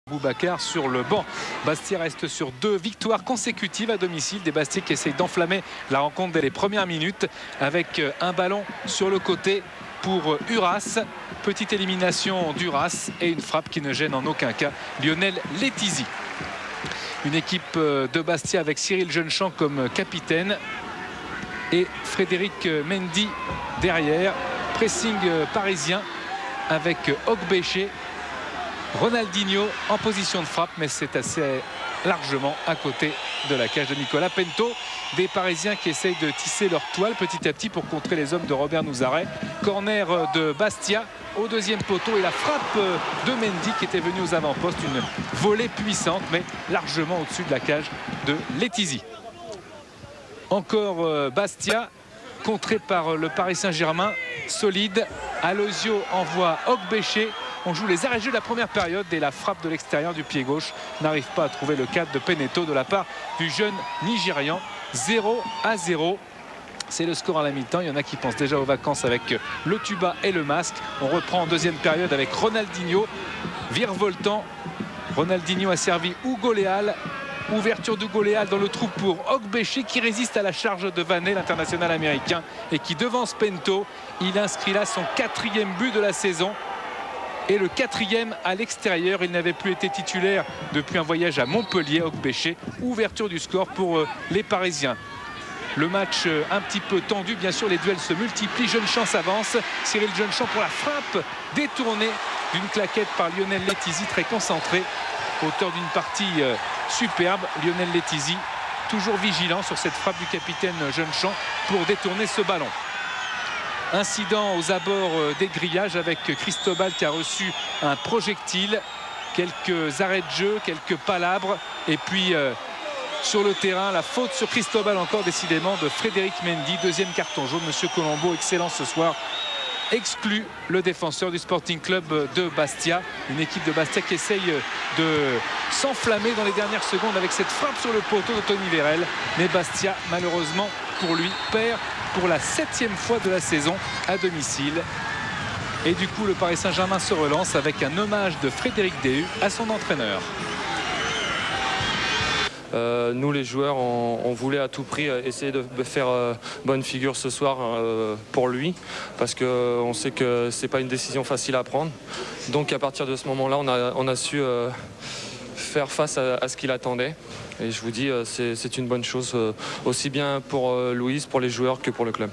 Boubacar sur le banc. Bastia reste sur 2 victoires consécutives à domicile. Des Bastiais qui essayent d'enflammer la rencontre dès les premières minutes avec un ballon sur le côté pour Uras. Petite élimination d'Uras et une frappe qui ne gêne en aucun cas Lionel Letizy. Une équipe de Bastia avec Cyril Jeunechamp comme capitaine et Frédéric Mendy derrière. Pressing parisien avec Ogbéché, Ronaldinho en position de frappe, mais c'est assez largement à côté de la cage de Nicolas Pento. Des Parisiens qui essayent de tisser leur toile petit à petit pour contrer les hommes de Robert Nouzaret. Corner de Bastia au deuxième poteau et la frappe de Mendy qui était venu aux avant-postes. Une volée puissante mais largement au-dessus de la cage de Letizy. Encore Bastia contré par le Paris Saint-Germain. Solide. Alosio envoie Ogbéché. On joue les arrêts de jeu de la première période et la frappe de l'extérieur du pied gauche n'arrive pas à trouver le cadre de Peneto de la part du jeune Nigérian. 0-0. C'est le score à la mi-temps. Il y en a qui pensent déjà aux vacances avec le tuba et le masque. On reprend en deuxième période avec Ronaldinho. Virevoltant. Ronaldinho a servi Hugo Léal. Ouverture d'Hugo Léal dans le trou pour Ogbéché qui résiste à la charge de Vanet, l'international américain, et qui devance Pento. Il inscrit là son 4e but de la saison. Et le 4e à l'extérieur. Il n'avait plus été titulaire depuis un voyage à Montpellier. Ogbéché, ouverture du score pour les Parisiens. Le match un petit peu tendu, bien sûr, les duels se multiplient. Jeunechamp s'avance. Cyril Jeunechamp pour la frappe détournée d'une claquette par Lionel Letizy, très concentré, auteur d'une partie superbe. Lionel Letizy toujours vigilant sur cette frappe du capitaine Jeunechamp pour détourner ce ballon. Incident aux abords des grillages avec Cristobal qui a reçu un projectile. Quelques arrêts de jeu, quelques palabres. Et puis sur le terrain, la faute sur Cristobal encore décidément de Frédéric Mendy. Deuxième carton jaune. Monsieur Colombo, excellent ce soir. Exclut le défenseur du Sporting Club de Bastia. Une équipe de Bastia qui essaye de s'enflammer dans les dernières secondes avec cette frappe sur le poteau de Tony Vérel. Mais Bastia, malheureusement pour lui, perd pour la 7e fois de la saison à domicile. Et du coup, le Paris Saint-Germain se relance avec un hommage de Frédéric Déhu à son entraîneur. Nous les joueurs on voulait à tout prix essayer de faire bonne figure ce soir pour lui, parce qu'on sait que c'est pas une décision facile à prendre. Donc à partir de ce moment-là on a su faire face à ce qu'il attendait, et je vous dis c'est une bonne chose aussi bien pour Louise, pour les joueurs que pour le club.